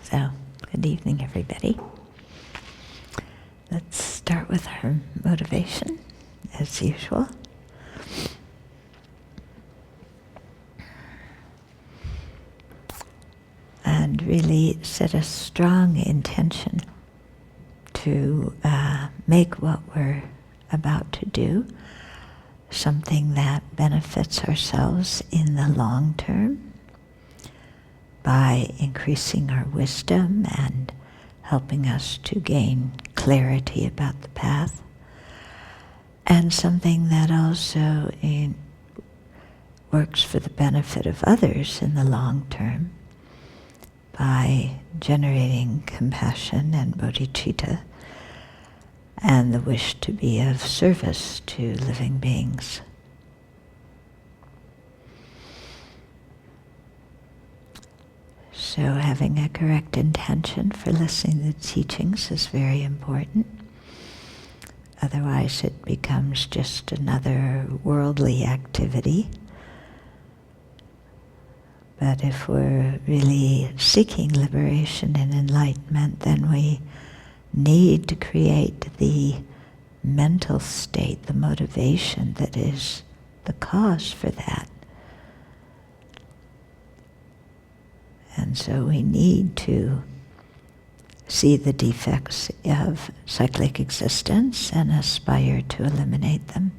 So, good evening, everybody. Let's start with our motivation, as usual. And really set a strong intention to make what we're about to do something that benefits ourselves in the long term by increasing our wisdom and helping us to gain clarity about the path, and something that also works for the benefit of others in the long term by generating compassion and bodhicitta and the wish to be of service to living beings. So having a correct intention for listening to the teachings is very important. Otherwise it becomes just another worldly activity. But if we're really seeking liberation and enlightenment, then we need to create the mental state, the motivation that is the cause for that. And so we need to see the defects of cyclic existence and aspire to eliminate them.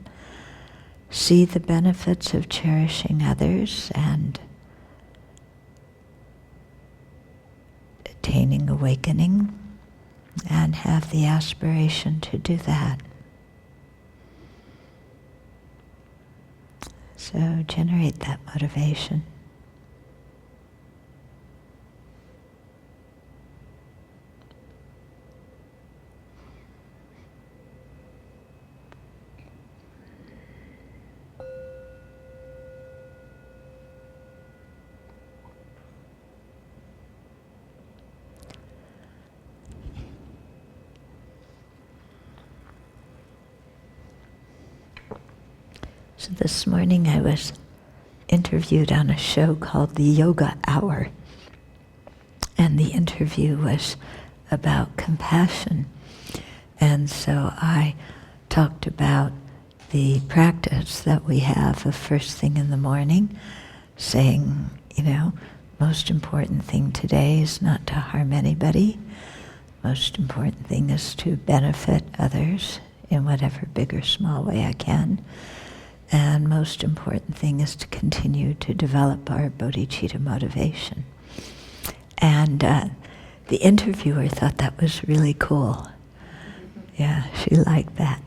See the benefits of cherishing others and attaining awakening, and have the aspiration to do that. So generate that motivation. So this morning I was interviewed on a show called the Yoga Hour, and the interview was about compassion. And so I talked about the practice that we have of first thing in the morning, saying, most important thing today is not to harm anybody. Most important thing is to benefit others in whatever big or small way I can. And most important thing is to continue to develop our bodhicitta motivation. And the interviewer thought that was really cool. Yeah, she liked that.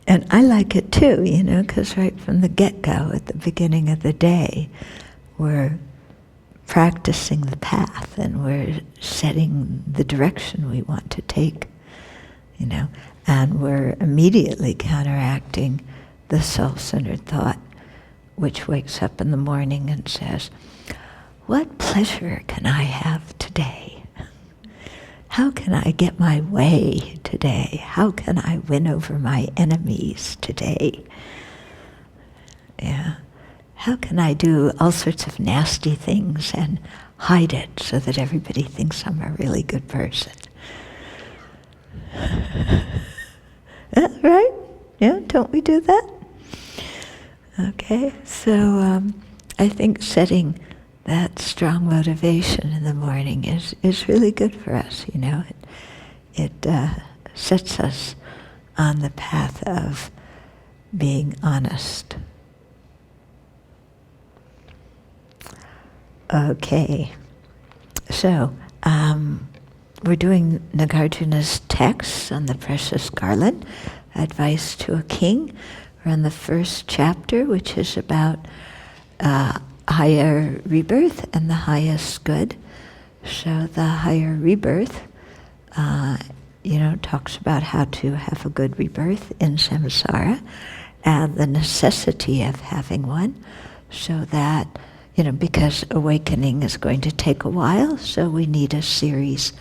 And I like it too, because right from the get-go, at the beginning of the day, we're practicing the path and we're setting the direction we want to take, and we're immediately counteracting the self-centered thought, which wakes up in the morning and says, what pleasure can I have today? How can I get my way today? How can I win over my enemies today? Yeah. How can I do all sorts of nasty things and hide it so that everybody thinks I'm a really good person? Right? Yeah, don't we do that? Okay, so I think setting that strong motivation in the morning is really good for us, It sets us on the path of being honest. Okay, so we're doing Nagarjuna's text on the precious Garland, Advice to a King. We're on the first chapter, which is about higher rebirth and the highest good. So the higher rebirth, talks about how to have a good rebirth in samsara and the necessity of having one, so that, because awakening is going to take a while, so we need a series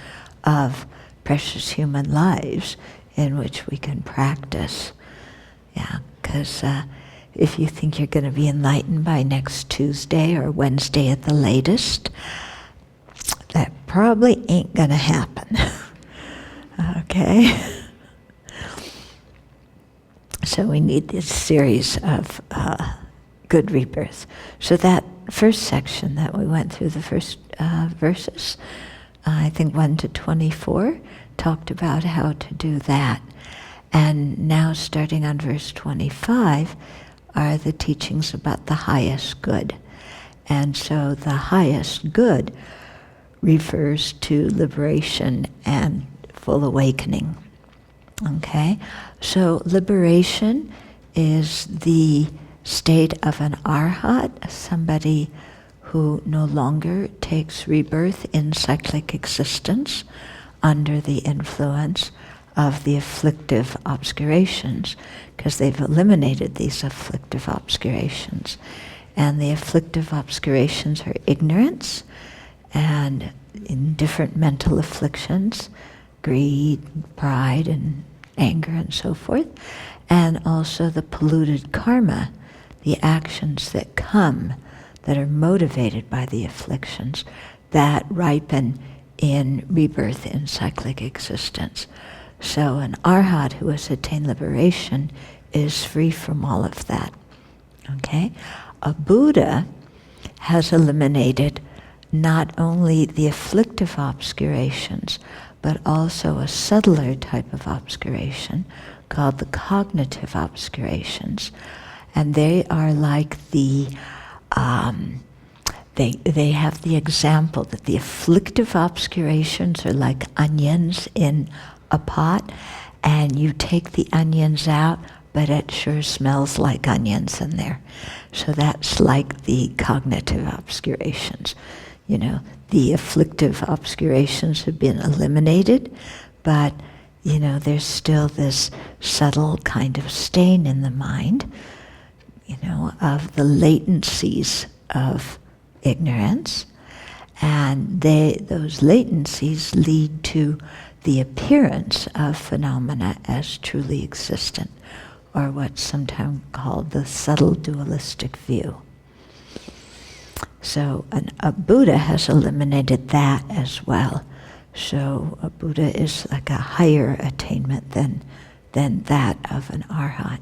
of precious human lives in which we can practice. Yeah, because if you think you're going to be enlightened by next Tuesday or Wednesday at the latest, that probably ain't gonna happen. Okay? So we need this series of good rebirths. So that first section that we went through, the first verses, I think 1 to 24, talked about how to do that. And now starting on verse 25 are the teachings about the highest good. And so the highest good refers to liberation and full awakening. Okay? So liberation is the state of an arhat, somebody who no longer takes rebirth in cyclic existence under the influence of the afflictive obscurations, because they've eliminated these afflictive obscurations. And the afflictive obscurations are ignorance, and in different mental afflictions, greed, pride, and anger, and so forth, and also the polluted karma, the actions that come that are motivated by the afflictions that ripen in rebirth in cyclic existence. So an arhat who has attained liberation is free from all of that. Okay? A Buddha has eliminated not only the afflictive obscurations, but also a subtler type of obscuration called the cognitive obscurations. And they are like the, they have the example that the afflictive obscurations are like onions in a pot, and you take the onions out, but it sure smells like onions in there. So that's like the cognitive obscurations. You know, the afflictive obscurations have been eliminated, but, you know, there's still this subtle kind of stain in the mind, you know, of the latencies of ignorance. And those latencies lead to the appearance of phenomena as truly existent, or what's sometimes called the subtle dualistic view. So a Buddha has eliminated that as well. So a Buddha is like a higher attainment than that of an arhat.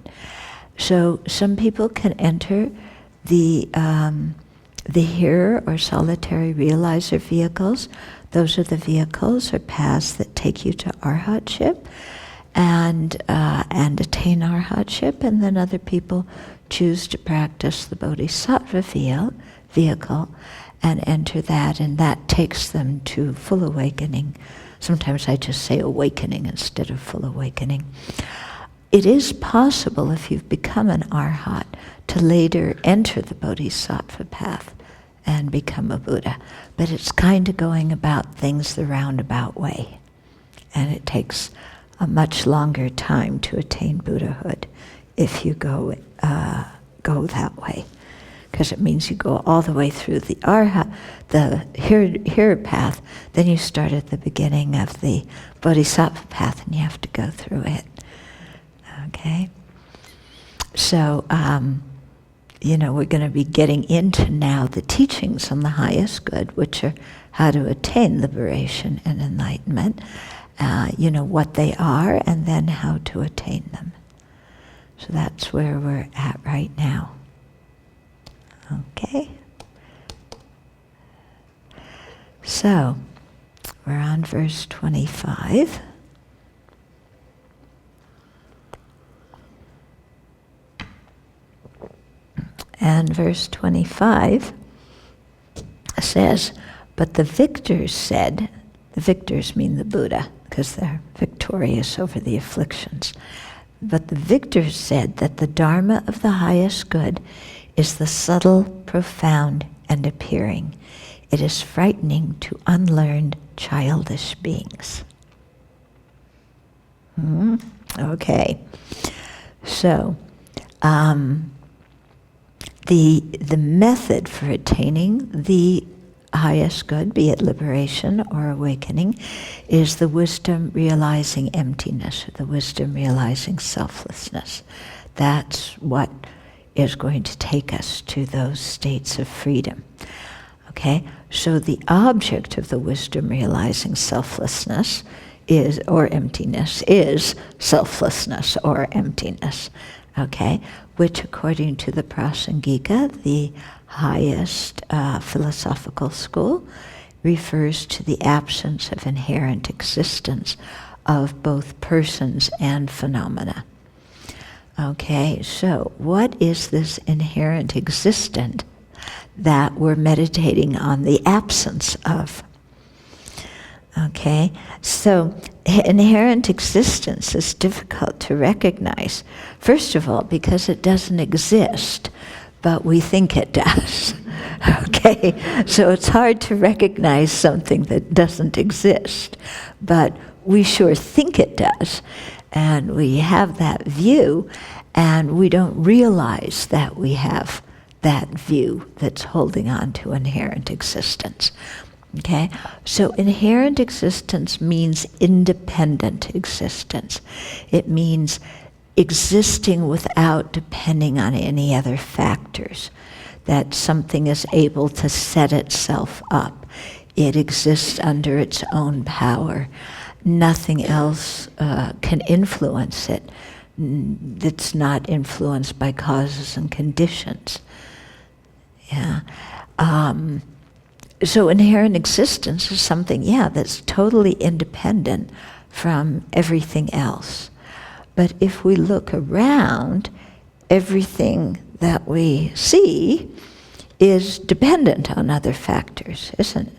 So some people can enter the hearer or solitary realizer vehicles. Those are the vehicles or paths that take you to arhatship and attain arhatship, and then other people choose to practice the bodhisattva vehicle and enter that, and that takes them to full awakening. Sometimes I just say awakening instead of full awakening. It is possible, if you've become an arhat, to later enter the bodhisattva path and become a Buddha. But it's kind of going about things the roundabout way. And it takes a much longer time to attain Buddhahood if you go that way. Because it means you go all the way through the arhat, the hearer path, then you start at the beginning of the bodhisattva path and you have to go through it. Okay? So, you know, we're going to be getting into now the teachings on the highest good, which are how to attain liberation and enlightenment, you know, what they are, and then how to attain them. So that's where we're at right now. Okay? So, we're on verse 25. And verse 25 says, but the victors said, the victors mean the Buddha, because they're victorious over the afflictions. But the victors said that the Dharma of the highest good is the subtle, profound, and appearing. It is frightening to unlearned, childish beings. Okay. So, the method for attaining the highest good, be it liberation or awakening, is the wisdom realizing emptiness, or the wisdom realizing selflessness. That's what is going to take us to those states of freedom. Okay, so the object of the wisdom realizing selflessness is, or emptiness, is selflessness or emptiness. Okay, which according to the Prasangika, the highest philosophical school, refers to the absence of inherent existence of both persons and phenomena. Okay, so what is this inherent existent that we're meditating on the absence of? Okay, so inherent existence is difficult to recognize. First of all, because it doesn't exist, but we think it does. Okay, so it's hard to recognize something that doesn't exist, but we sure think it does, and we have that view, and we don't realize that we have that view that's holding on to inherent existence. Okay, so inherent existence means independent existence. It means existing without depending on any other factors, that something is able to set itself up. It exists under its own power. Nothing else can influence it. It's not influenced by causes and conditions. Yeah. So inherent existence is something, that's totally independent from everything else. But if we look around, everything that we see is dependent on other factors, isn't it?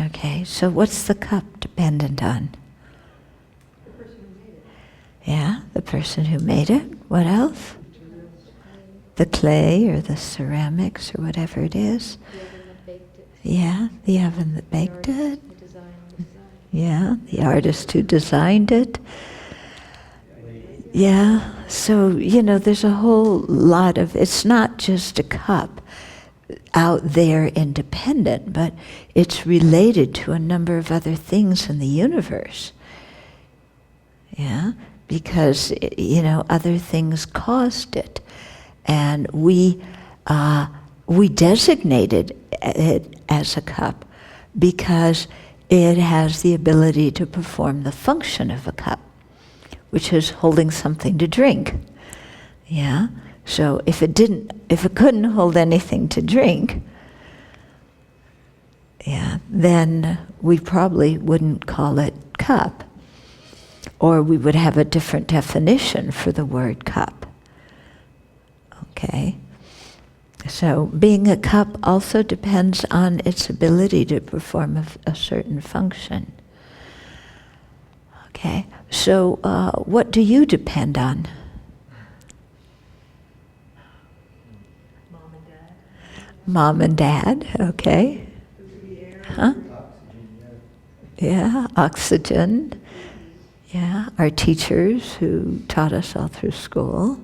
Okay, so what's the cup dependent on? The person who made it. Yeah, the person who made it. What else? The clay or the ceramics or whatever it is. The oven that baked it. Yeah, the oven that baked it. The design. Yeah, the artist who designed it. Yeah, so, there's a whole lot of, it's not just a cup out there independent, but it's related to a number of other things in the universe. Yeah, because, other things caused it. And we designated it as a cup because it has the ability to perform the function of a cup, which is holding something to drink. Yeah? So if it couldn't hold anything to drink, then we probably wouldn't call it cup. Or we would have a different definition for the word cup. Okay? So being a cup also depends on its ability to perform a certain function. Okay? So what do you depend on? Mom and Dad. Mom and Dad, okay. Huh? Yeah, oxygen. Yeah, our teachers who taught us all through school.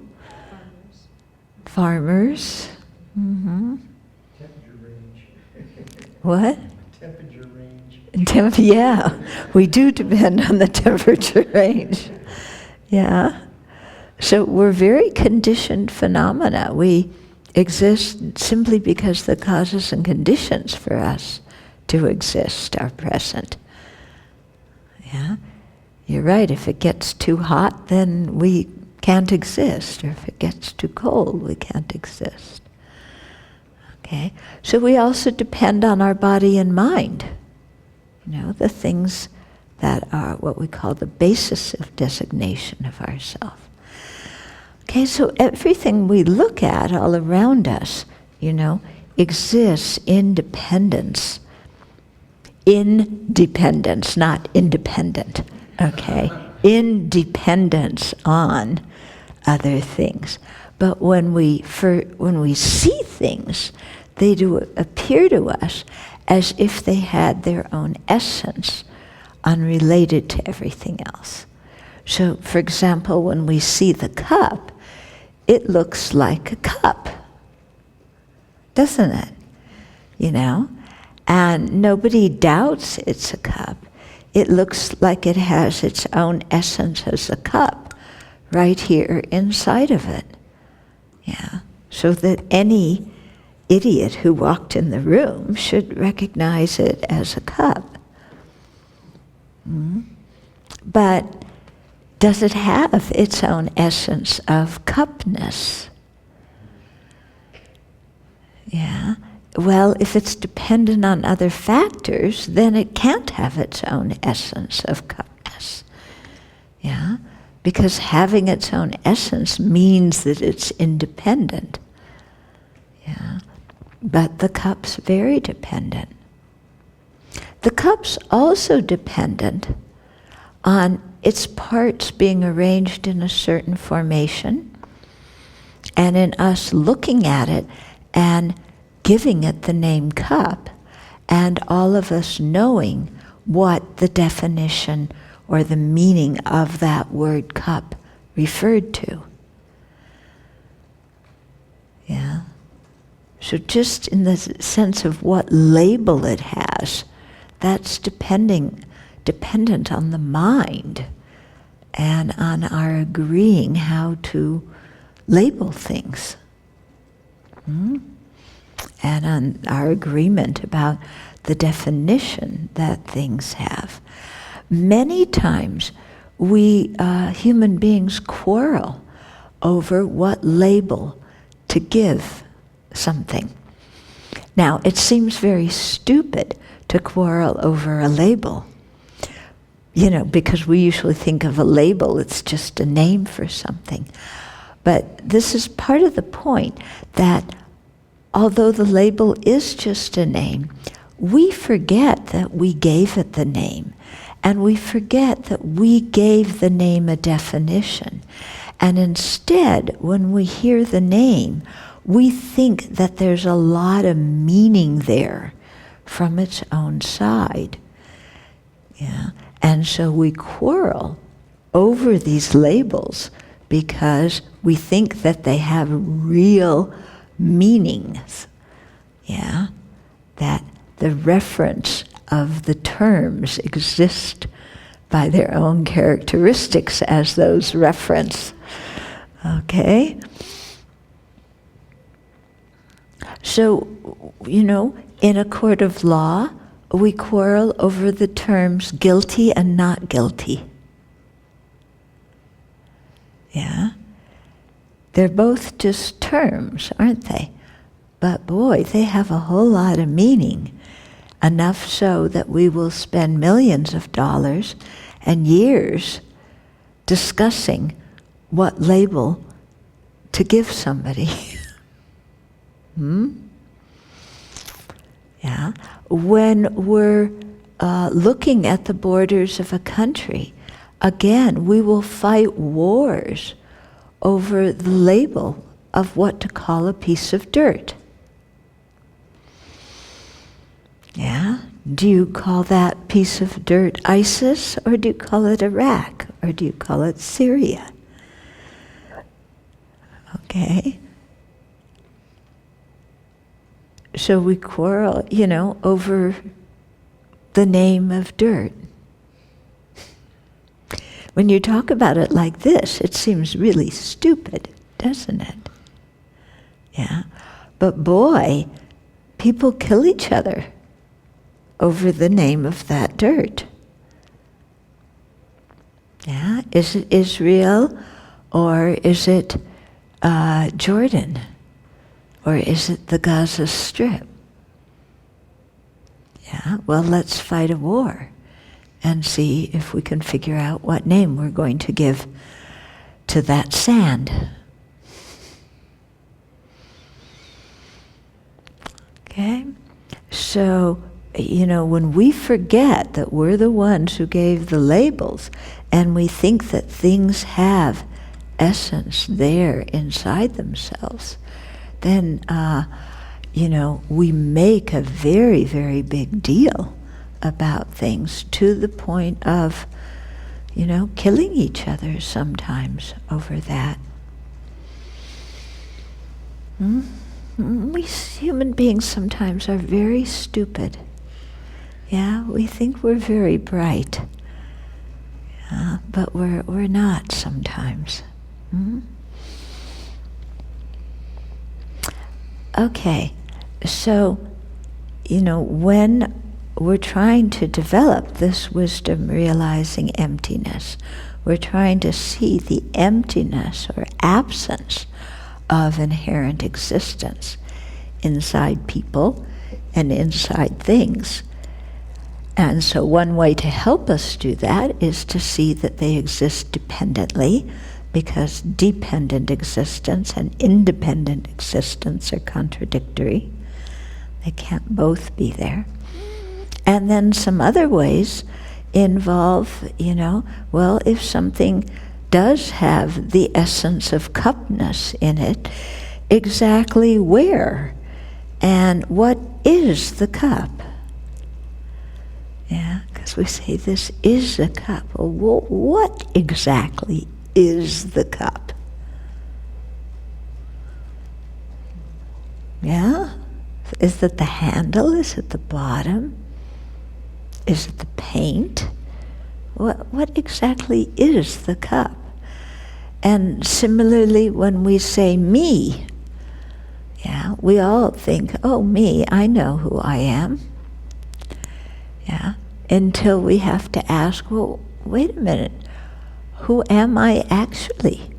Farmers. Mm-hmm. Temperature range. What? Temperature range. Yeah, we do depend on the temperature range. Yeah. So we're very conditioned phenomena. We exist simply because the causes and conditions for us to exist are present. Yeah. You're right, if it gets too hot, then we can't exist. Or if it gets too cold, we can't exist. Okay? So we also depend on our body and mind. The things that are what we call the basis of designation of ourself. Okay, so everything we look at all around us, exists in dependence. Independence, not independent. Okay? Independence on other things. But when we see things, they do appear to us as if they had their own essence, unrelated to everything else. So, for example, when we see the cup, it looks like a cup, doesn't it? And nobody doubts it's a cup. It looks like it has its own essence as a cup right here inside of it. Yeah. So that any idiot who walked in the room should recognize it as a cup. But does it have its own essence of cupness? Yeah. Well, if it's dependent on other factors, then it can't have its own essence of cupness. Yeah? Because having its own essence means that it's independent. Yeah? But the cup's very dependent. The cup's also dependent on its parts being arranged in a certain formation, and in us looking at it and giving it the name cup, and all of us knowing what the definition or the meaning of that word cup referred to. Yeah. So just in the sense of what label it has, that's dependent on the mind and on our agreeing how to label things. And on our agreement about the definition that things have. Many times we human beings quarrel over what label to give something. Now, it seems very stupid to quarrel over a label, because we usually think of a label, it's just a name for something. But this is part of the point, that although the label is just a name, we forget that we gave it the name, and we forget that we gave the name a definition. And instead, when we hear the name, we think that there's a lot of meaning there from its own side. Yeah? And so we quarrel over these labels because we think that they have real meanings. Yeah? That the reference of the terms exist by their own characteristics as those reference. Okay? So, in a court of law, we quarrel over the terms guilty and not guilty. Yeah? They're both just terms, aren't they? But boy, they have a whole lot of meaning. Enough so that we will spend millions of dollars and years discussing what label to give somebody. Yeah. When we're looking at the borders of a country, again, we will fight wars over the label of what to call a piece of dirt. Yeah? Do you call that piece of dirt ISIS, or do you call it Iraq, or do you call it Syria? Okay? So we quarrel, over the name of dirt. When you talk about it like this, it seems really stupid, doesn't it? Yeah. But boy, people kill each other over the name of that dirt. Yeah. Is it Israel, or is it Jordan? Or is it the Gaza Strip? Yeah, well, let's fight a war and see if we can figure out what name we're going to give to that sand. Okay? So, when we forget that we're the ones who gave the labels, and we think that things have essence there inside themselves, then, we make a very, very big deal about things to the point of, killing each other sometimes over that. We human beings sometimes are very stupid. Yeah, we think we're very bright. Yeah, but we're not sometimes. Okay, So, when we're trying to develop this wisdom realizing emptiness, we're trying to see the emptiness or absence of inherent existence inside people and inside things. And so one way to help us do that is to see that they exist dependently, because dependent existence and independent existence are contradictory. They can't both be there. And then some other ways involve, if something does have the essence of cupness in it, exactly where and what is the cup? Yeah, because we say this is a cup. Well, what exactly is the cup? Yeah? Is it the handle? Is it the bottom? Is it the paint? What exactly is the cup? And similarly, when we say me, yeah, we all think, oh, me, I know who I am. Yeah, until we have to ask, well, wait a minute, who am I actually?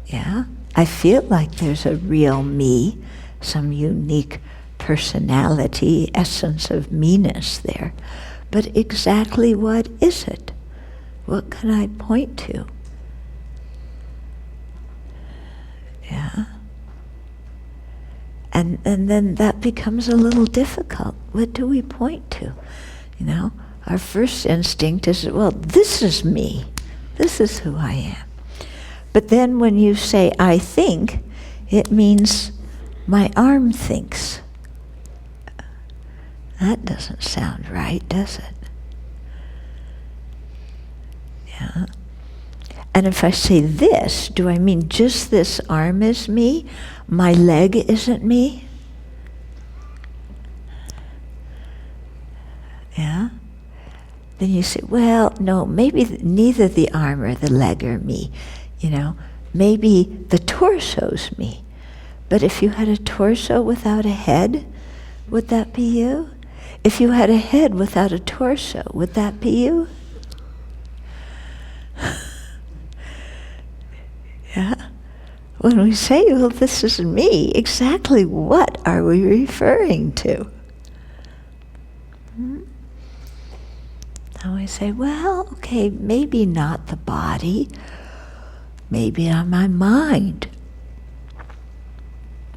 Yeah, I feel like there's a real me, some unique personality, essence of me-ness there. But exactly what is it? What can I point to? Yeah. And then that becomes a little difficult. What do we point to? Our first instinct is, well, this is me. This is who I am. But then when you say, I think, it means my arm thinks. That doesn't sound right, does it? Yeah. And if I say this, do I mean just this arm is me? My leg isn't me? Yeah? Then you say, well, no, maybe neither the arm or the leg are me. Maybe the torso's me. But if you had a torso without a head, would that be you? If you had a head without a torso, would that be you? Yeah? When we say, well, this is me, exactly what are we referring to? And we say, well, okay, maybe not the body, maybe not my mind.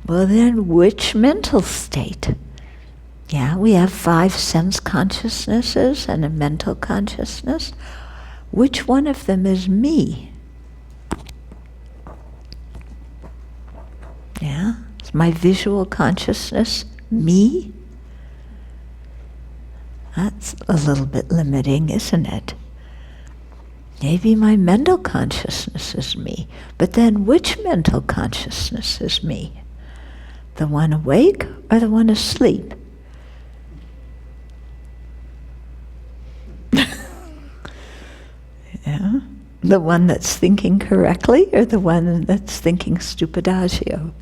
Well, then which mental state? Yeah, we have 5 sense consciousnesses and a mental consciousness. Which one of them is me? Yeah, is my visual consciousness me? That's a little bit limiting, isn't it? Maybe my mental consciousness is me, but then which mental consciousness is me? The one awake or the one asleep? Yeah, the one that's thinking correctly or the one that's thinking stupidagio?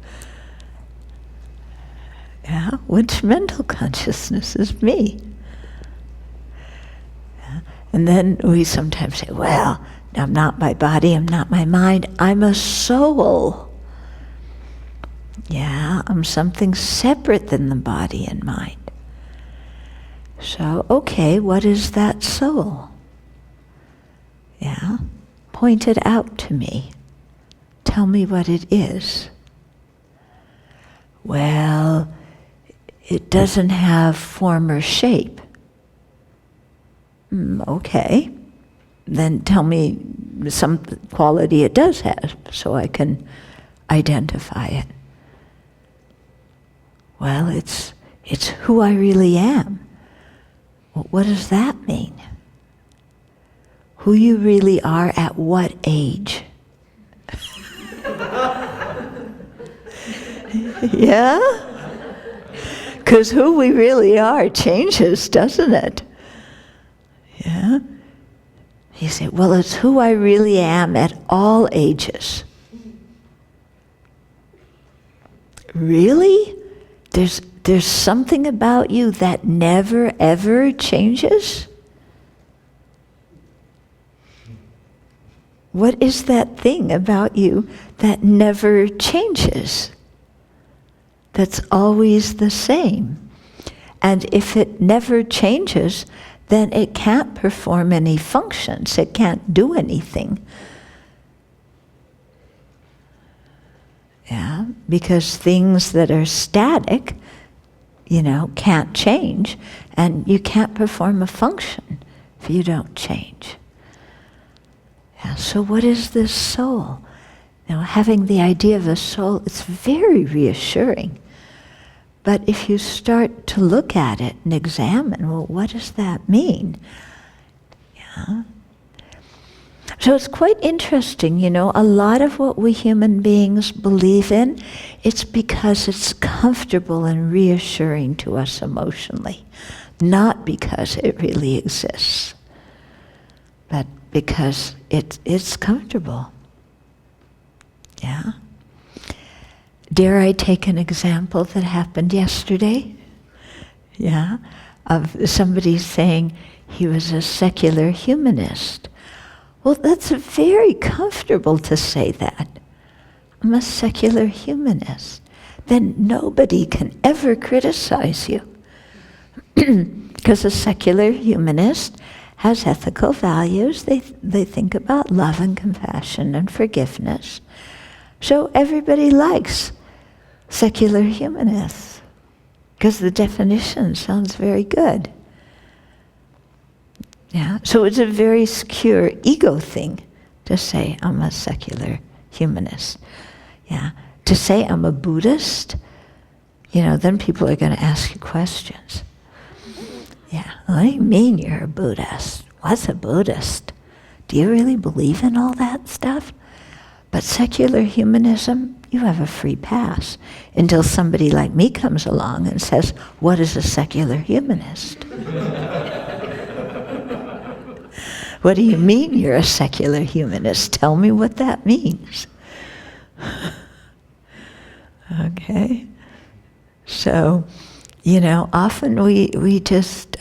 Yeah, which mental consciousness is me? Yeah. And then we sometimes say, well, I'm not my body, I'm not my mind, I'm a soul. Yeah, I'm something separate than the body and mind. So, okay, what is that soul? Yeah, point it out to me. Tell me what it is. Well, it doesn't have form or shape. Okay, then tell me some quality it does have so I can identify it. Well, it's who I really am. What does that mean? Who you really are at what age? Yeah? Because who we really are changes, doesn't it? Yeah? You say, well, it's who I really am at all ages. Really? there's something about you that never ever changes? What is that thing about you that never changes? That's always the same. And if it never changes, then it can't perform any functions. It can't do anything. Yeah, because things that are static, can't change, and you can't perform a function if you don't change. Yeah, so what is this soul? Having the idea of a soul, it's very reassuring. But if you start to look at it and examine, well, what does that mean? Yeah. So it's quite interesting, a lot of what we human beings believe in, it's because it's comfortable and reassuring to us emotionally, not because it really exists, but because it's comfortable. Yeah. Dare I take an example that happened yesterday? Yeah. Of somebody saying he was a secular humanist. Well, that's very comfortable to say that. I'm a secular humanist. Then nobody can ever criticize you. Because a secular humanist has ethical values. They think about love and compassion and forgiveness. So everybody likes secular humanists because the definition sounds very good. Yeah, so it's a very secure ego thing to say I'm a secular humanist. Yeah, to say I'm a Buddhist, then people are going to ask you questions. Yeah, what do you mean you're a Buddhist? What's a Buddhist? Do you really believe in all that stuff? But secular humanism, you have a free pass until somebody like me comes along and says, what is a secular humanist? What do you mean you're a secular humanist? Tell me what that means. Okay. So, often we just,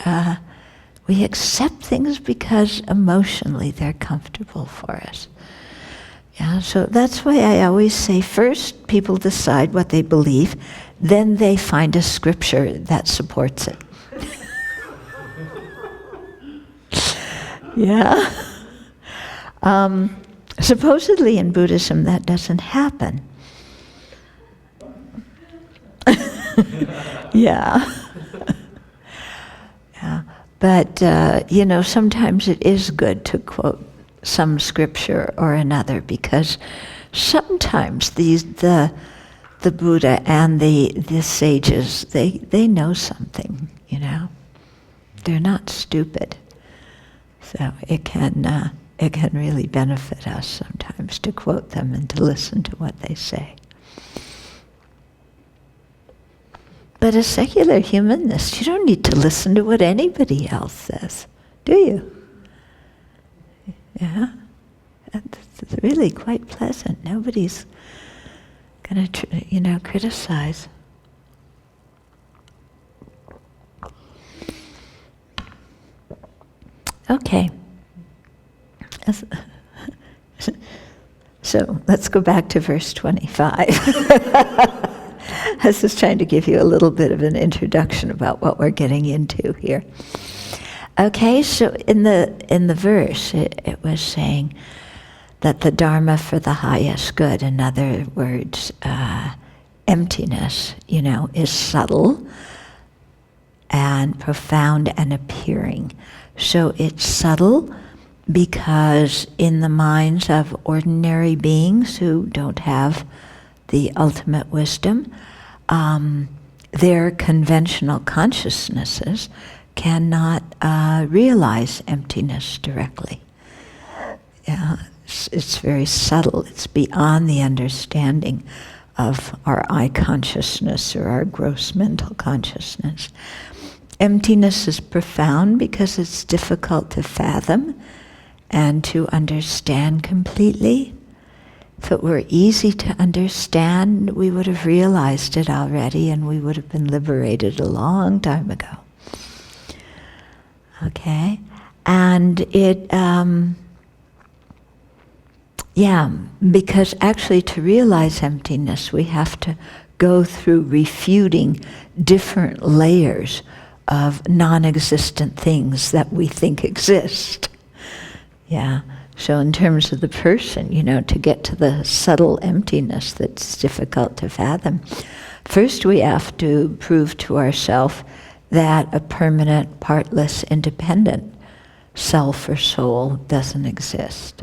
we accept things because emotionally they're comfortable for us. Yeah, so that's why I always say first people decide what they believe, then they find a scripture that supports it. Yeah. Supposedly in Buddhism that doesn't happen. Yeah. Yeah. But, sometimes it is good to quote some scripture or another because sometimes the Buddha and the sages, they know something, They're not stupid. So it can really benefit us sometimes to quote them and to listen to what they say. But a secular humanist, you don't need to listen to what anybody else says, do you? Yeah? It's really quite pleasant. Nobody's going to, criticize. Okay. So let's go back to verse 25. I was just trying to give you a little bit of an introduction about what we're getting into here. Okay, so in the verse, it was saying that the Dharma for the highest good, in other words, emptiness, is subtle and profound and appearing. So it's subtle because in the minds of ordinary beings who don't have the ultimate wisdom, their conventional consciousnesses cannot realize emptiness directly. Yeah, it's very subtle. It's beyond the understanding of our eye consciousness or our gross mental consciousness. Emptiness is profound because it's difficult to fathom and to understand completely. If it were easy to understand, we would have realized it already and we would have been liberated a long time ago. Okay? And it, because actually to realize emptiness, we have to go through refuting different layers of non-existent things that we think exist. Yeah. So in terms of the person, to get to the subtle emptiness that's difficult to fathom, first we have to prove to ourselves that a permanent, partless, independent self or soul doesn't exist.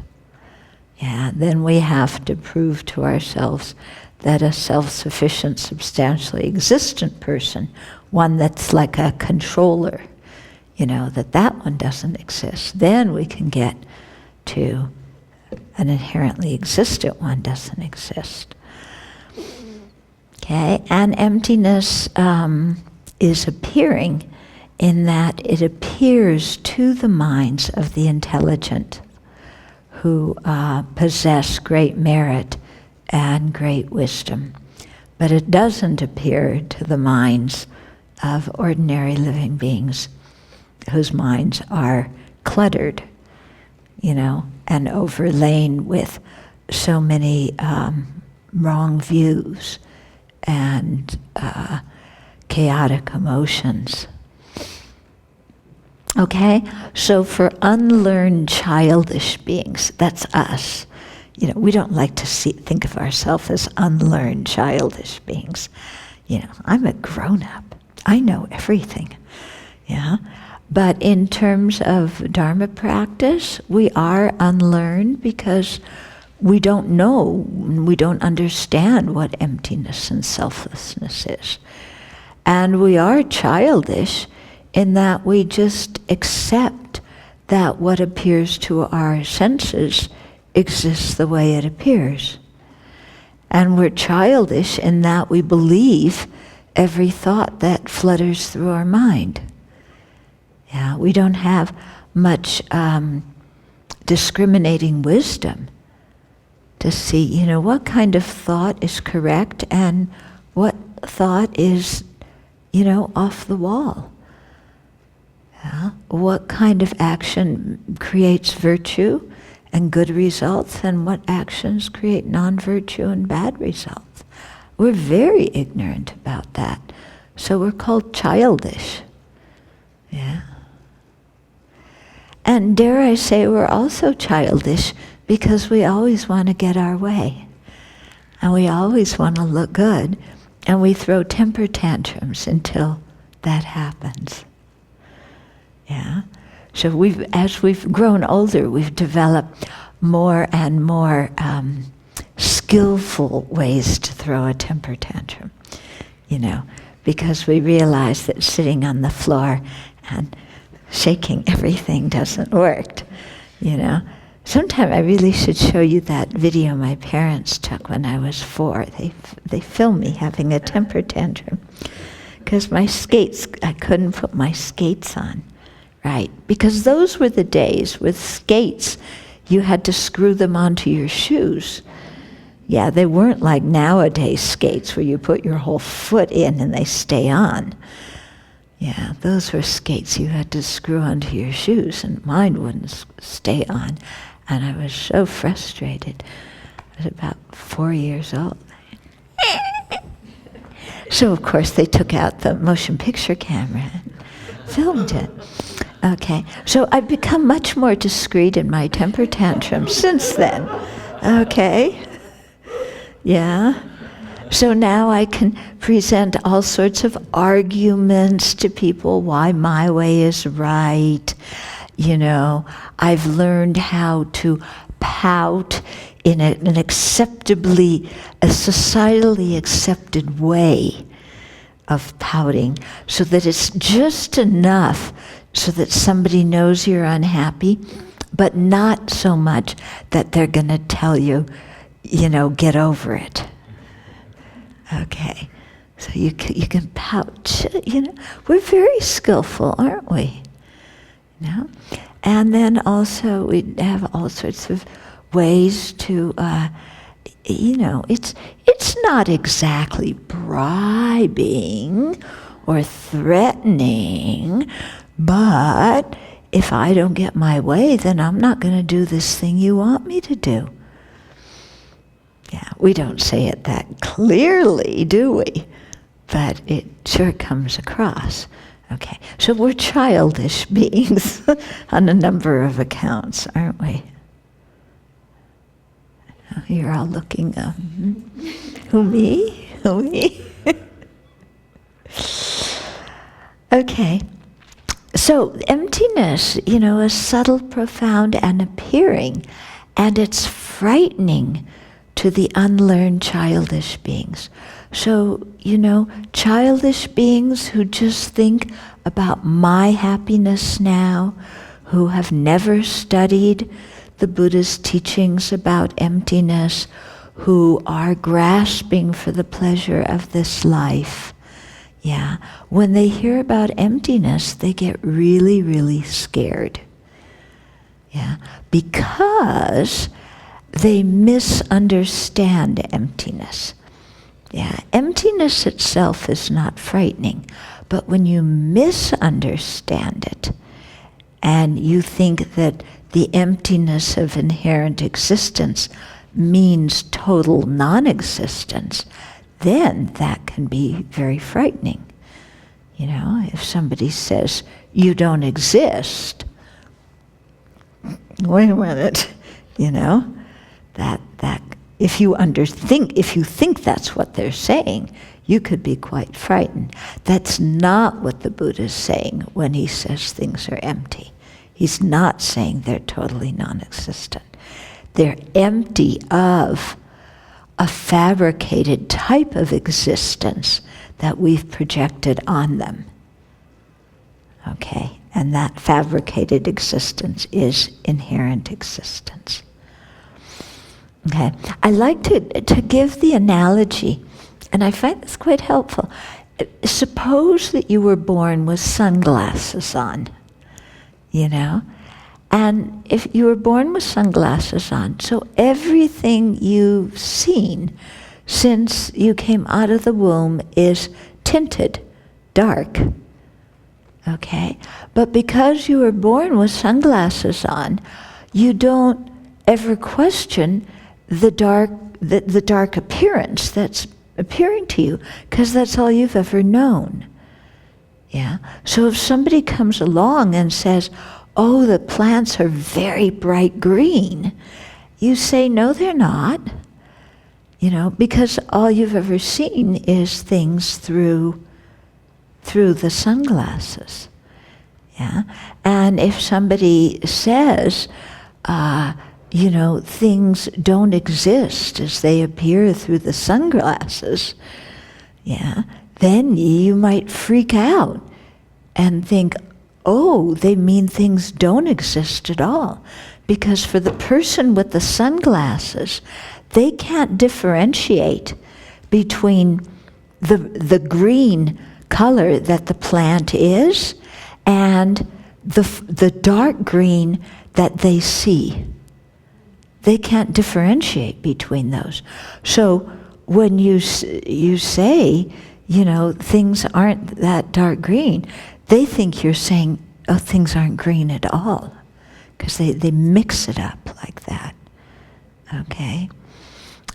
Yeah, then we have to prove to ourselves that a self-sufficient, substantially existent person, one that's like a controller, that one doesn't exist. Then we can get to an inherently existent one doesn't exist. Okay, and emptiness is appearing in that it appears to the minds of the intelligent who possess great merit and great wisdom. But it doesn't appear to the minds of ordinary living beings whose minds are cluttered, and overlain with so many wrong views and chaotic emotions. Okay? So for unlearned childish beings, that's us. We don't like to think of ourselves as unlearned childish beings. I'm a grown-up. I know everything. Yeah? But in terms of Dharma practice, we are unlearned because we don't know, we don't understand what emptiness and selflessness is. And we are childish in that we just accept that what appears to our senses exists the way it appears. And we're childish in that we believe every thought that flutters through our mind. Yeah, we don't have much discriminating wisdom to see, what kind of thought is correct and what thought is, off the wall. Yeah? What kind of action creates virtue and good results, and what actions create non-virtue and bad results. We're very ignorant about that. So we're called childish. Yeah. And dare I say, we're also childish because we always want to get our way. And we always want to look good. And we throw temper tantrums until that happens. Yeah. So as we've grown older, we've developed more and more skillful ways to throw a temper tantrum, because we realize that sitting on the floor and shaking everything doesn't work, Sometime I really should show you that video my parents took when I was 4. They filmed me having a temper tantrum because my skates, I couldn't put my skates on, right? Because those were the days with skates, you had to screw them onto your shoes. Yeah, they weren't like nowadays skates where you put your whole foot in and they stay on. Yeah, those were skates you had to screw onto your shoes, and mine wouldn't stay on. And I was so frustrated. I was about 4 years old. So of course they took out the motion picture camera and filmed it. Okay, so I've become much more discreet in my temper tantrum since then. Okay, yeah. So now I can present all sorts of arguments to people why my way is right. I've learned how to pout in an acceptably, a societally accepted way of pouting, so that it's just enough so that somebody knows you're unhappy, but not so much that they're going to tell you, get over it. Okay, so you can pout. We're very skillful, aren't we? And then also we have all sorts of ways to, it's not exactly bribing or threatening, but if I don't get my way, then I'm not going to do this thing you want me to do. Yeah, we don't say it that clearly, do we? But it sure comes across. Okay, so we're childish beings on a number of accounts, aren't we? You're all looking, who, me? Who, me? Okay, so emptiness, is subtle, profound, and appearing, and it's frightening to the unlearned childish beings. So, childish beings who just think about my happiness now, who have never studied the Buddha's teachings about emptiness, who are grasping for the pleasure of this life. Yeah, when they hear about emptiness, they get really, really scared. Yeah, because they misunderstand emptiness. Yeah, emptiness itself is not frightening, but when you misunderstand it, and you think that the emptiness of inherent existence means total non-existence, then that can be very frightening. If somebody says, you don't exist, wait a minute, that if you think that's what they're saying, you could be quite frightened. That's not what the Buddha is saying when he says things are empty. He's not saying they're totally non-existent. They're empty of a fabricated type of existence that we've projected on them. Okay, and that fabricated existence is inherent existence. Okay, I like to give the analogy, and I find this quite helpful. Suppose that you were born with sunglasses on, and if you were born with sunglasses on, so everything you've seen since you came out of the womb is tinted, dark. Okay? But because you were born with sunglasses on, you don't ever question the dark appearance that's appearing to you, because that's all you've ever known. Yeah? So if somebody comes along and says, oh, the plants are very bright green, you say, no, they're not. Because all you've ever seen is things through the sunglasses. Yeah? And if somebody says, things don't exist as they appear through the sunglasses, yeah, then you might freak out and think, oh, they mean things don't exist at all. Because for the person with the sunglasses, they can't differentiate between the green color that the plant is and the dark green that they see. They can't differentiate between those. So when you say, things aren't that dark green, they think you're saying, oh, things aren't green at all, because they mix it up like that. Okay?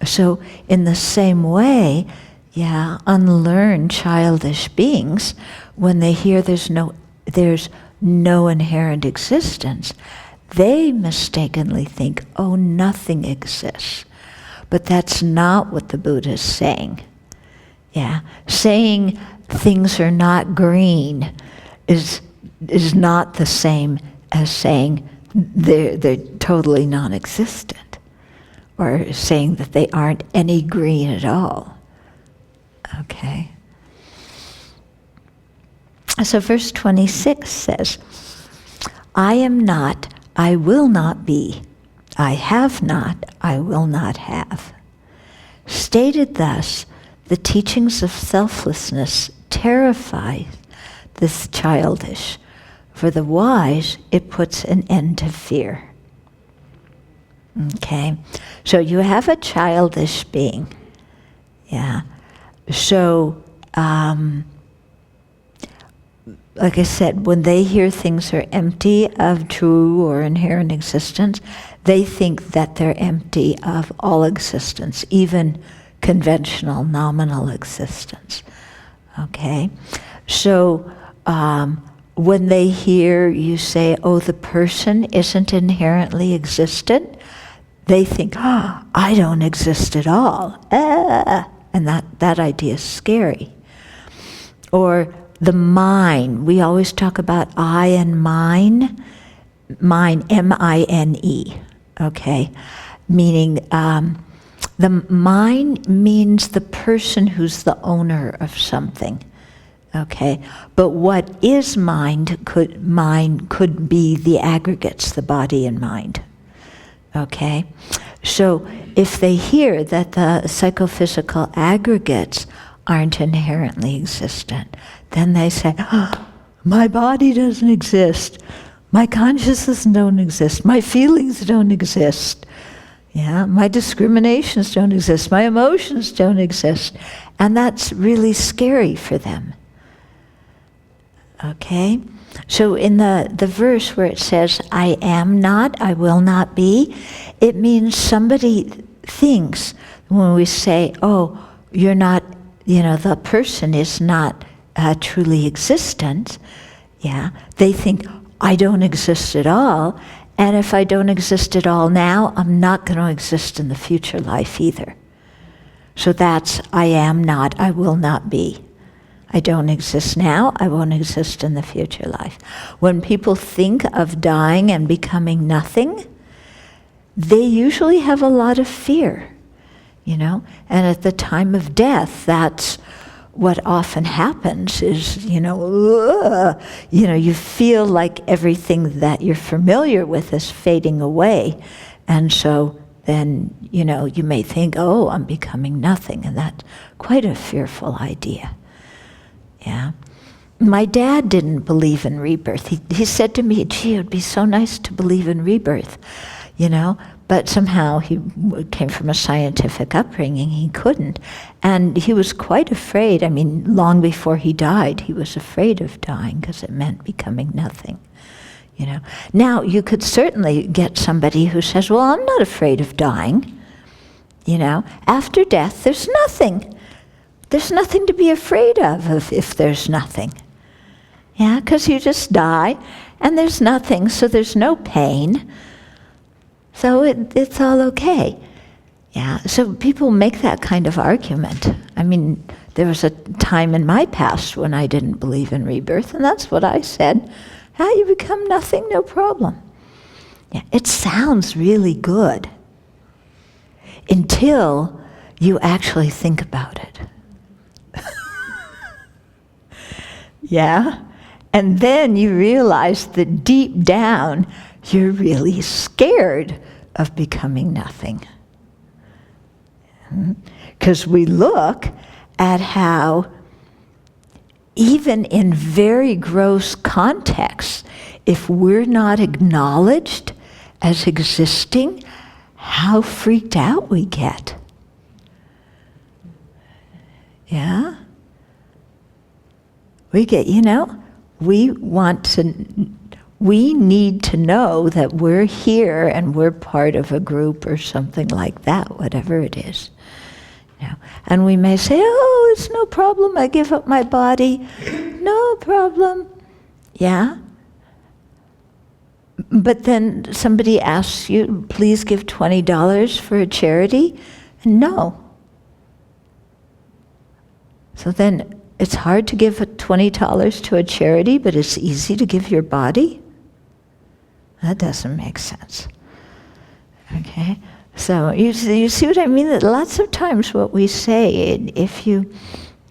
So in the same way, yeah, unlearned childish beings, when they hear there's no inherent existence, they mistakenly think, oh, nothing exists. But that's not what the Buddha is saying. Yeah, saying things are not green is not the same as saying they're totally non-existent, or saying that they aren't any green at all. Okay. So verse 26 says, I am not, I will not be. I have not, I will not have. Stated thus, the teachings of selflessness terrify this childish. For the wise, it puts an end to fear. Okay, so you have a childish being. Yeah. So, like I said, when they hear things are empty of true or inherent existence, they think that they're empty of all existence, even conventional, nominal existence. Okay? So, when they hear you say, oh, the person isn't inherently existent, they think, oh, I don't exist at all. And that idea is scary. Or the mine. We always talk about I and mine. Mine, M-I-N-E. Okay? Meaning, the mine means the person who's the owner of something. Okay? But what is mine could be the aggregates, the body and mind. Okay? So if they hear that the psychophysical aggregates aren't inherently existent, then they say, oh, my body doesn't exist, my consciousness don't exist, my feelings don't exist, yeah, my discriminations don't exist, my emotions don't exist. And that's really scary for them. Okay? So in the verse where it says, I am not, I will not be, it means somebody thinks, when we say, oh, you're not, the person is not truly existent, yeah, they think, I don't exist at all, and if I don't exist at all now, I'm not going to exist in the future life either. So that's, I am not, I will not be. I don't exist now, I won't exist in the future life. When people think of dying and becoming nothing, they usually have a lot of fear, and at the time of death, that's what often happens is, you feel like everything that you're familiar with is fading away, and so then, you may think, oh, I'm becoming nothing, and that's quite a fearful idea. Yeah. My dad didn't believe in rebirth. He said to me, gee, it would be so nice to believe in rebirth, but somehow he came from a scientific upbringing, he couldn't. And he was quite afraid. I mean, long before he died, he was afraid of dying because it meant becoming nothing, Now, you could certainly get somebody who says, well, I'm not afraid of dying, After death, there's nothing. There's nothing to be afraid of if there's nothing. Yeah, because you just die, and there's nothing, so there's no pain. So it's all okay. Yeah, so people make that kind of argument. I mean, there was a time in my past when I didn't believe in rebirth, and that's what I said. How you become nothing, no problem. Yeah, it sounds really good until you actually think about it. Yeah? And then you realize that deep down, you're really scared of becoming nothing. Because we look at how, even in very gross contexts, if we're not acknowledged as existing, how freaked out we get. Yeah? We get, we need to know that we're here and we're part of a group or something like that, whatever it is. And we may say, oh, it's no problem, I give up my body. No problem. Yeah? But then somebody asks you, please give $20 for a charity? And no. So then, it's hard to give $20 to a charity, but it's easy to give your body? That doesn't make sense. Okay? So you see what I mean? That lots of times what we say, if you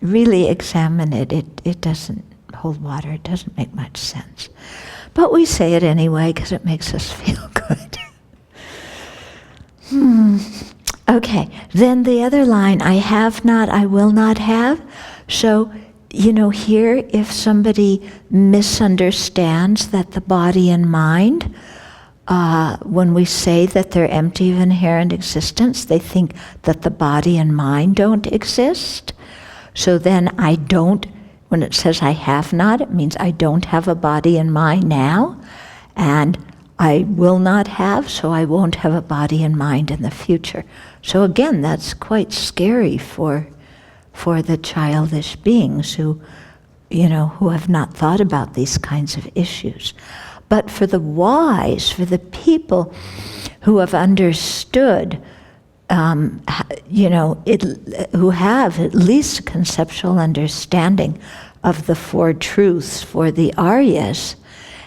really examine it, it doesn't hold water. It doesn't make much sense. But we say it anyway because it makes us feel good. Okay, then the other line, I have not, I will not have. So, here, if somebody misunderstands that the body and mind when we say that they're empty of inherent existence, they think that the body and mind don't exist. So then when it says I have not, it means I don't have a body and mind now, and I will not have, so I won't have a body and mind in the future. So again, that's quite scary for the childish beings who have not thought about these kinds of issues. But for the wise, for the people who have understood, who have at least a conceptual understanding of the four truths for the Aryas,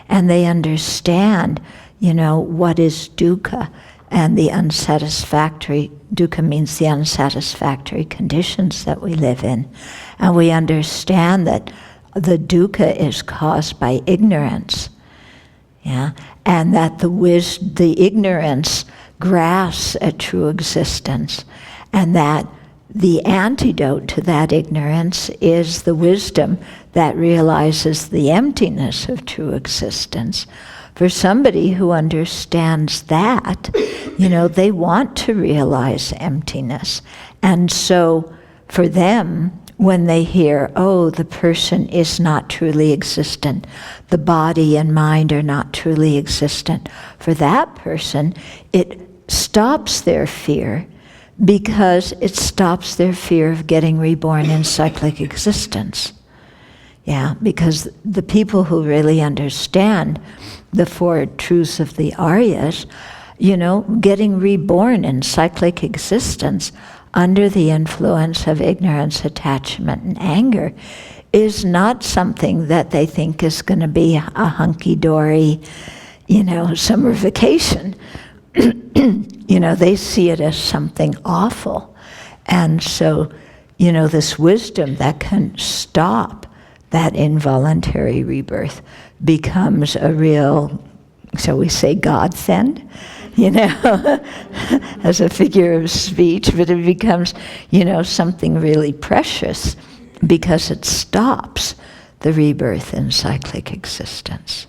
and they understand, what is dukkha and the unsatisfactory, dukkha means the unsatisfactory conditions that we live in. And we understand that the dukkha is caused by ignorance. Yeah, and that the ignorance grasps at true existence, and that the antidote to that ignorance is the wisdom that realizes the emptiness of true existence. For somebody who understands that, they want to realize emptiness. And so for them, when they hear, oh, the person is not truly existent, the body and mind are not truly existent, for that person, it stops their fear, because it stops their fear of getting reborn in cyclic existence. Yeah, because the people who really understand the four truths of the Aryas, getting reborn in cyclic existence under the influence of ignorance, attachment, and anger is not something that they think is going to be a hunky-dory, summer vacation. They see it as something awful. And so, this wisdom that can stop that involuntary rebirth becomes a real, shall we say, godsend, as a figure of speech, but it becomes, something really precious because it stops the rebirth in cyclic existence.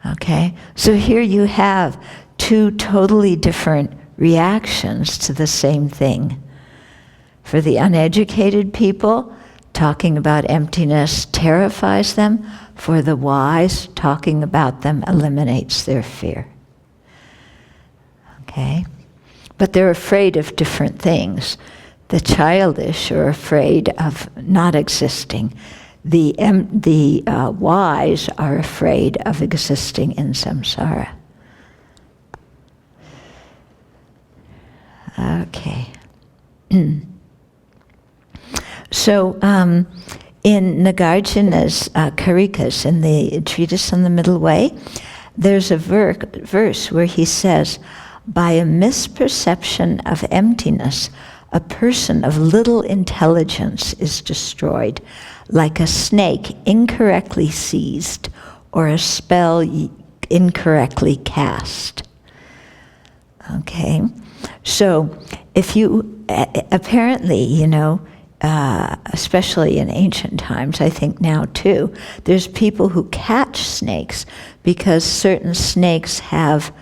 Okay? So here you have two totally different reactions to the same thing. For the uneducated people, talking about emptiness terrifies them. For the wise, talking about them eliminates their fear. Okay? But they're afraid of different things. The childish are afraid of not existing. The wise are afraid of existing in samsara. Okay. So in Nagarjuna's Karikas, in the treatise on the Middle Way, there's a verse where he says, by a misperception of emptiness, a person of little intelligence is destroyed, like a snake incorrectly seized or a spell incorrectly cast. Okay? So if you, apparently, especially in ancient times, I think now too, there's people who catch snakes because certain snakes have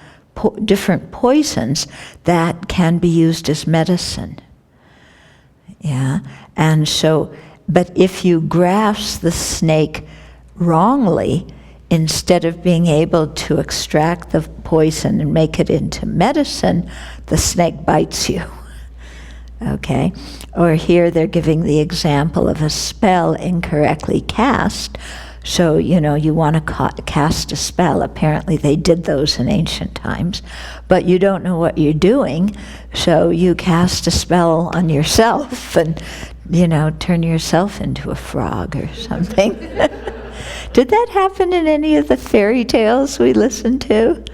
different poisons that can be used as medicine. Yeah, and so, but if you grasp the snake wrongly, instead of being able to extract the poison and make it into medicine, the snake bites you. Okay? Or here they're giving the example of a spell incorrectly cast. So, you want to cast a spell. Apparently they did those in ancient times. But you don't know what you're doing, so you cast a spell on yourself and, turn yourself into a frog or something. Did that happen in any of the fairy tales we listened to?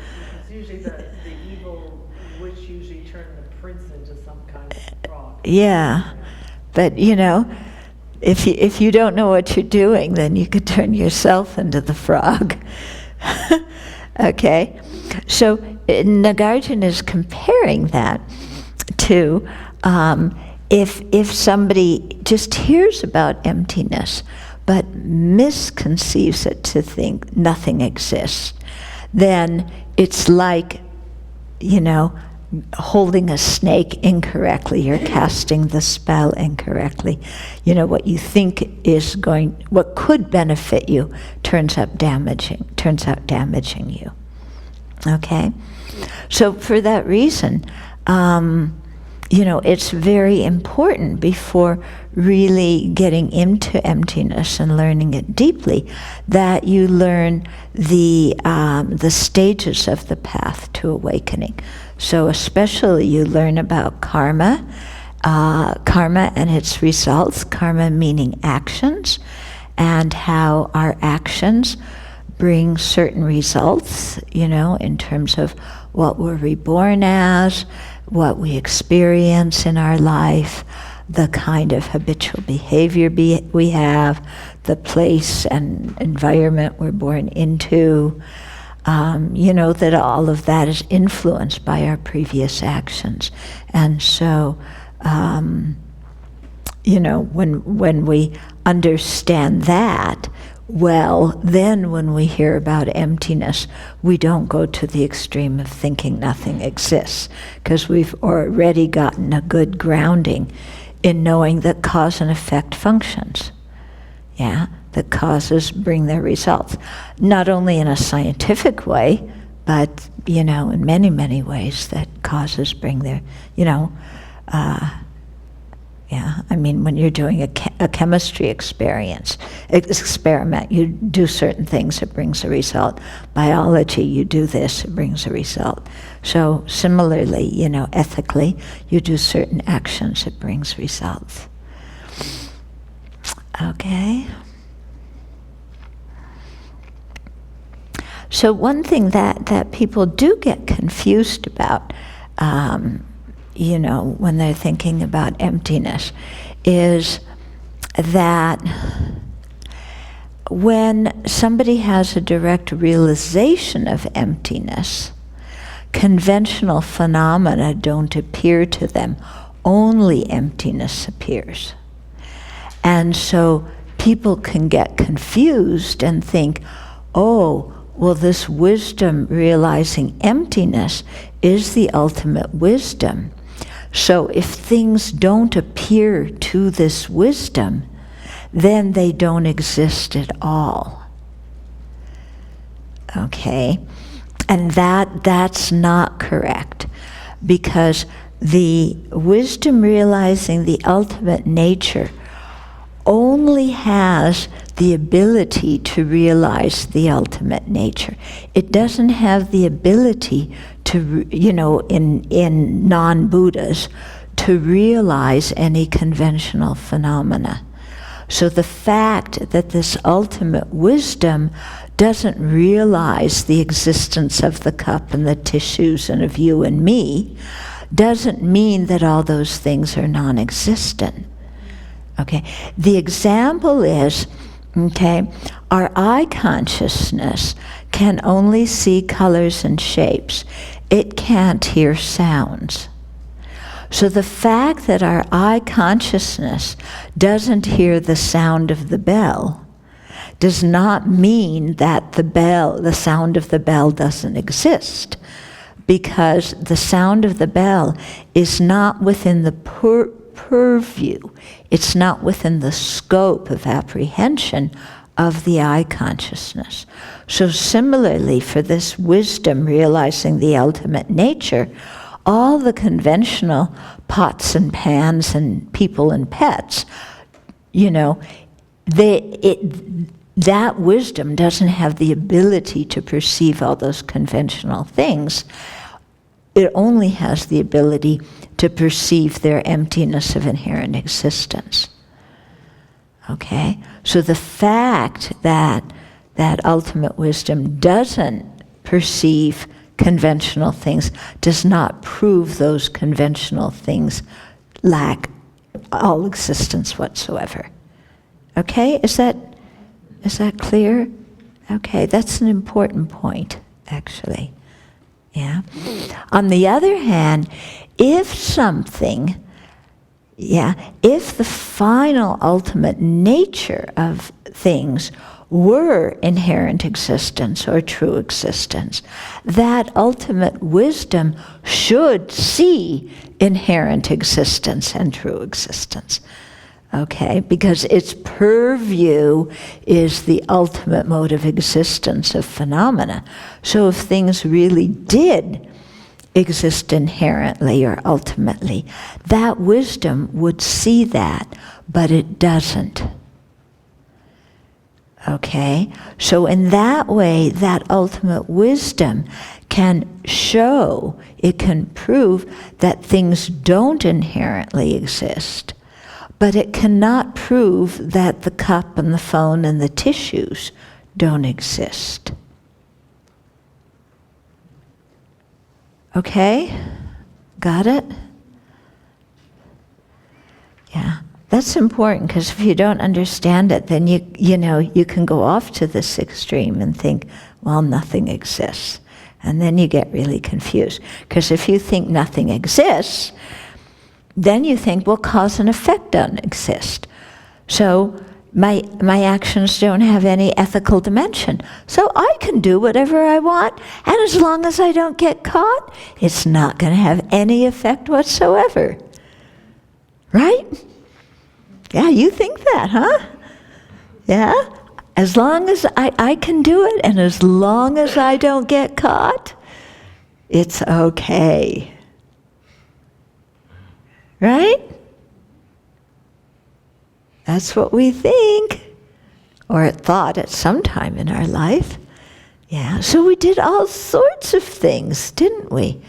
It's usually the evil witch usually turned the prince into some kind of frog. Yeah, but if you don't know what you're doing, then you could turn yourself into the frog. Okay, so Nagarjuna is comparing that to if somebody just hears about emptiness but misconceives it to think nothing exists, then it's like, holding a snake incorrectly. You're casting the spell incorrectly. What you think what could benefit you turns out damaging you. Okay? So for that reason, it's very important before really getting into emptiness and learning it deeply that you learn the stages of the path to awakening. So especially you learn about karma and its results, karma meaning actions, and how our actions bring certain results, in terms of what we're reborn as, what we experience in our life, the kind of habitual behavior we have, the place and environment we're born into, that all of that is influenced by our previous actions. And so, when we understand that, well, then when we hear about emptiness, we don't go to the extreme of thinking nothing exists, because we've already gotten a good grounding in knowing that cause and effect functions. Yeah, that causes bring their results. Not only in a scientific way, but, in many, many ways that causes bring their, when you're doing a chemistry experiment, you do certain things, it brings a result. Biology, you do this, it brings a result. So similarly, ethically, you do certain actions, it brings results. Okay. So one thing that people do get confused about, when they're thinking about emptiness, is that when somebody has a direct realization of emptiness, conventional phenomena don't appear to them. Only emptiness appears. And so people can get confused and think, oh, well, this wisdom realizing emptiness is the ultimate wisdom. So if things don't appear to this wisdom, then they don't exist at all. Okay? And that's not correct, because the wisdom realizing the ultimate nature only has the ability to realize the ultimate nature. It doesn't have the ability to, in non-Buddhas, to realize any conventional phenomena. So the fact that this ultimate wisdom doesn't realize the existence of the cup and the tissues and of you and me doesn't mean that all those things are non-existent. Okay, the example is, our eye consciousness can only see colors and shapes. It can't hear sounds. So the fact that our eye consciousness doesn't hear the sound of the bell does not mean that the sound of the bell doesn't exist, because the sound of the bell is not within the purview, it's not within the scope of apprehension of the eye consciousness. So similarly, for this wisdom realizing the ultimate nature, all the conventional pots and pans and people and pets, that wisdom doesn't have the ability to perceive all those conventional things. It only has the ability to perceive their emptiness of inherent existence. Okay? So the fact that ultimate wisdom doesn't perceive conventional things does not prove those conventional things lack all existence whatsoever. Okay? Is that clear? Okay, that's an important point, actually. Yeah. On the other hand, if the final ultimate nature of things were inherent existence or true existence, that ultimate wisdom should see inherent existence and true existence. Okay, because its purview is the ultimate mode of existence of phenomena. So if things really did exist inherently or ultimately, that wisdom would see that, but it doesn't. Okay, so in that way, that ultimate wisdom can show, it can prove that things don't inherently exist. But it cannot prove that the cup and the phone and the tissues don't exist. Okay? Got it? Yeah. That's important, because if you don't understand it, then you can go off to this extreme and think, well, nothing exists. And then you get really confused. Because if you think nothing exists, then you think, well, cause and effect don't exist. So my actions don't have any ethical dimension. So I can do whatever I want, and as long as I don't get caught, it's not going to have any effect whatsoever. Right? Yeah, you think that, huh? Yeah? As long as I can do it, and as long as I don't get caught, it's okay. Right? That's what we think, or thought at some time in our life. Yeah, so we did all sorts of things, didn't we?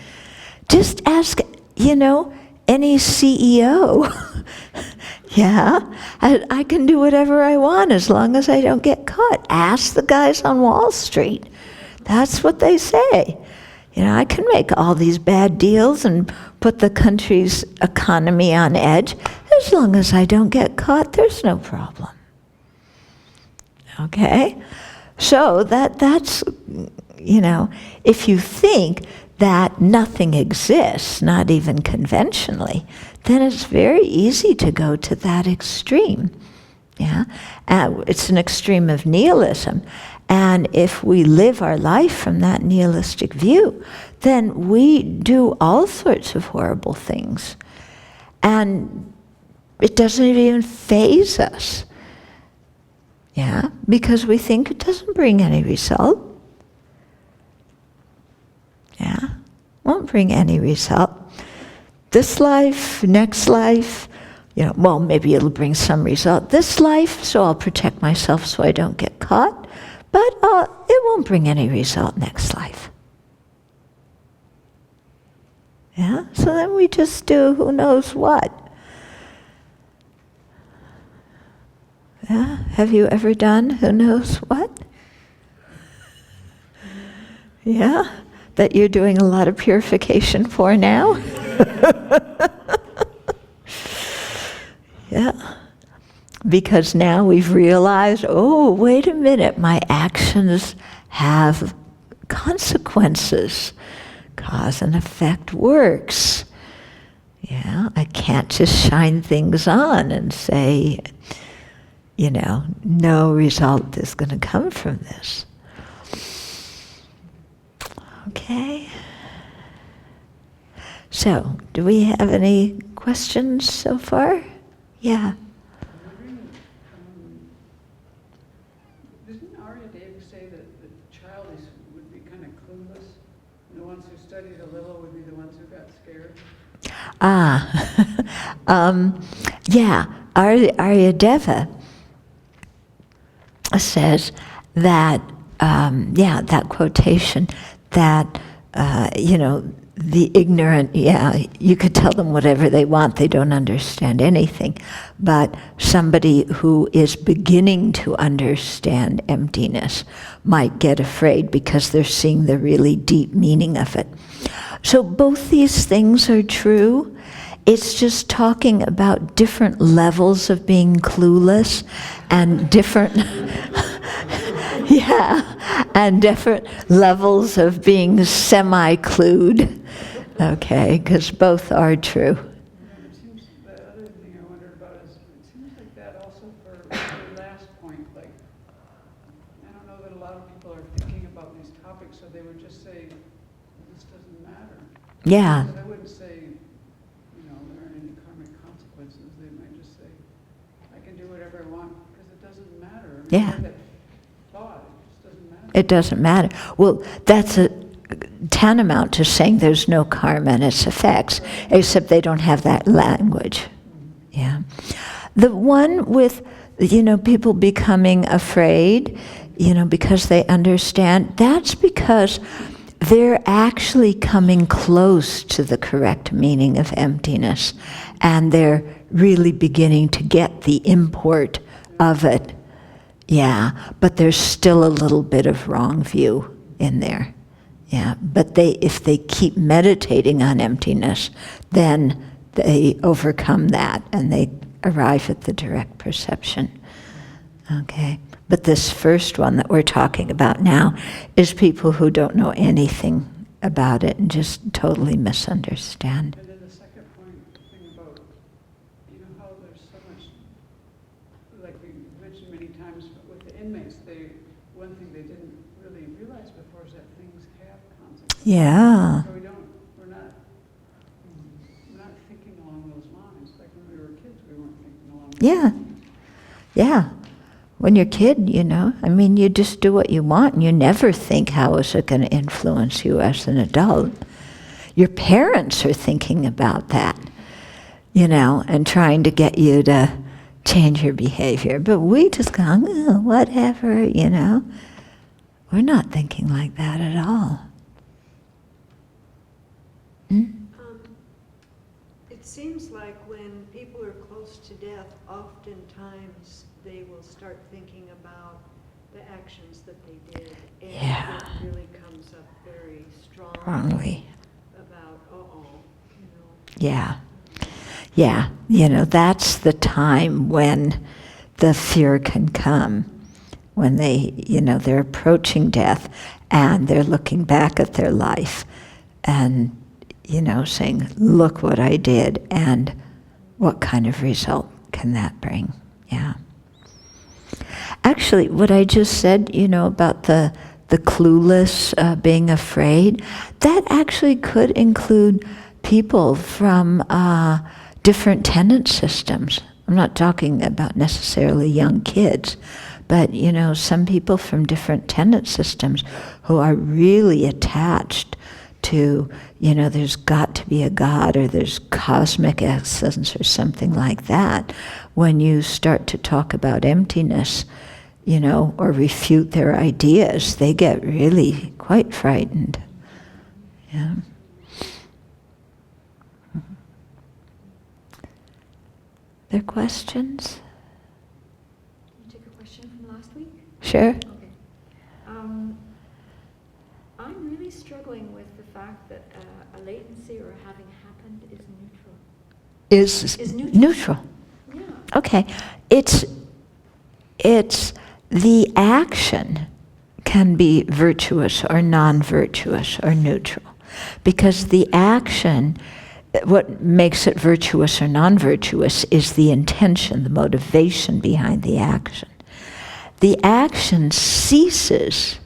Just ask, any CEO. Yeah, I can do whatever I want as long as I don't get caught. Ask the guys on Wall Street. That's what they say. I can make all these bad deals and put the country's economy on edge. As long as I don't get caught, there's no problem. Okay? So that's, if you think that nothing exists, not even conventionally, then it's very easy to go to that extreme. Yeah? It's an extreme of nihilism. And if we live our life from that nihilistic view, then we do all sorts of horrible things. And it doesn't even faze us. Yeah, because we think it doesn't bring any result. Yeah, won't bring any result. This life, next life, well, maybe it'll bring some result this life, so I'll protect myself so I don't get caught. But it won't bring any result next life. Yeah, so then we just do who knows what. Yeah, have you ever done who knows what? Yeah, that you're doing a lot of purification for now? Yeah. Because now we've realized, oh, wait a minute, my actions have consequences. Cause and effect works. Yeah, I can't just shine things on and say, no result is going to come from this. Okay. So, do we have any questions so far? Yeah. Yeah, Aryadeva says that, that quotation, that, the ignorant, you could tell them whatever they want, they don't understand anything. But somebody who is beginning to understand emptiness might get afraid because they're seeing the really deep meaning of it. So both these things are true. It's just talking about different levels of being clueless and different, and different levels of being semi-clued. Okay, because both are true. It seems, the other thing I wondered about is, it seems like that also for the last point, like know that a lot of people are thinking about these topics, so they would just say, this doesn't matter. Yeah. But I wouldn't say, there aren't any karmic consequences. They might just say, I can do whatever I want because it doesn't matter. Yeah. That thought, it just doesn't matter. It doesn't matter. Well, that's a tantamount to saying there's no karma and its effects, except they don't have that language. Yeah. The one with, people becoming afraid, because they understand, that's because they're actually coming close to the correct meaning of emptiness, and they're really beginning to get the import of it. Yeah, but there's still a little bit of wrong view in there. Yeah, but if they keep meditating on emptiness, then they overcome that and they arrive at the direct perception. Okay, but this first one that we're talking about now is people who don't know anything about it and just totally misunderstand. And then the second thing about, how there's so much, like we mentioned many times with the inmates, one thing they didn't really realize before is that things have consequences. Yeah. So we're not thinking along those lines. Like when we were kids, we weren't thinking along those Yeah. lines. Yeah. When you're a kid, you just do what you want and you never think how is it going to influence you as an adult. Your parents are thinking about that, and trying to get you to change your behavior. But we just go, whatever, We're not thinking like that at all. It seems like when people are close to death, oftentimes they will start thinking about the actions that they did. And Yeah. it really comes up very Wrongly. about, Yeah. Yeah. That's the time when the fear can come. When they're approaching death and they're looking back at their life and, saying, look what I did and what kind of result can that bring? Yeah. Actually, what I just said, about the clueless being afraid, that actually could include people from different tenet systems. I'm not talking about necessarily young kids, but some people from different tenet systems who are really attached to, there's got to be a God or there's cosmic essence or something like that. When you start to talk about emptiness, or refute their ideas, they get really quite frightened. Yeah. There questions? Can you take a question from last week? Sure. Okay. I'm really struggling with the fact that a latency or a having happened is neutral. Is neutral. Yeah. Okay. It's the action can be virtuous or non-virtuous or neutral. Because the action, what makes it virtuous or non-virtuous is the intention, the motivation behind the action. The action ceases.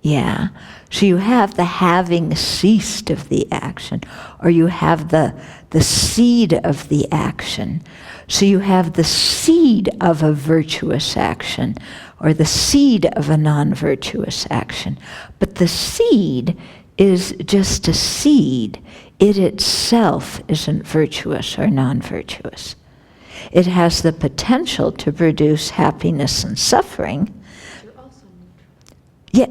Yeah. So you have the having ceased of the action, or you have the seed of the action. So you have the seed of a virtuous action, or the seed of a non-virtuous action. But the seed is just a seed. It itself isn't virtuous or non-virtuous. It has the potential to produce happiness and suffering. You're also neutral. Yeah,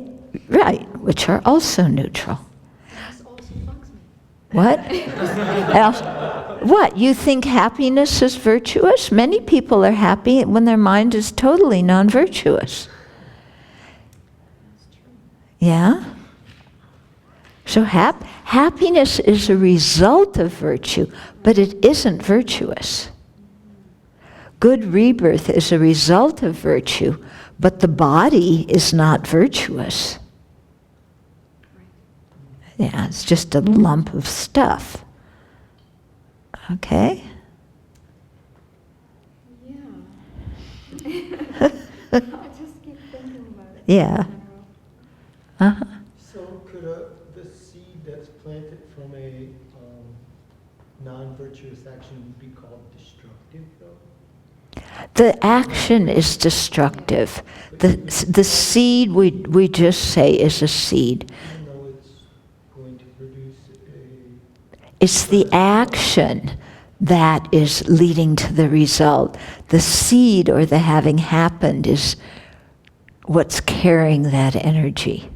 right, which are also neutral. This also bugs me. What? Else? What? You think happiness is virtuous? Many people are happy when their mind is totally non-virtuous. That's true. Yeah? So happiness is a result of virtue, but it isn't virtuous. Good rebirth is a result of virtue, but the body is not virtuous. Yeah, it's just a lump of stuff. Okay? Yeah. I just keep thinking Yeah. Uh-huh. So could the seed that's planted from a non-virtuous action be called destructive, though? The action is destructive. The seed we just say is a seed. Even though it's going to produce It's the action that is leading to the result. The seed or the having happened is what's carrying that energy.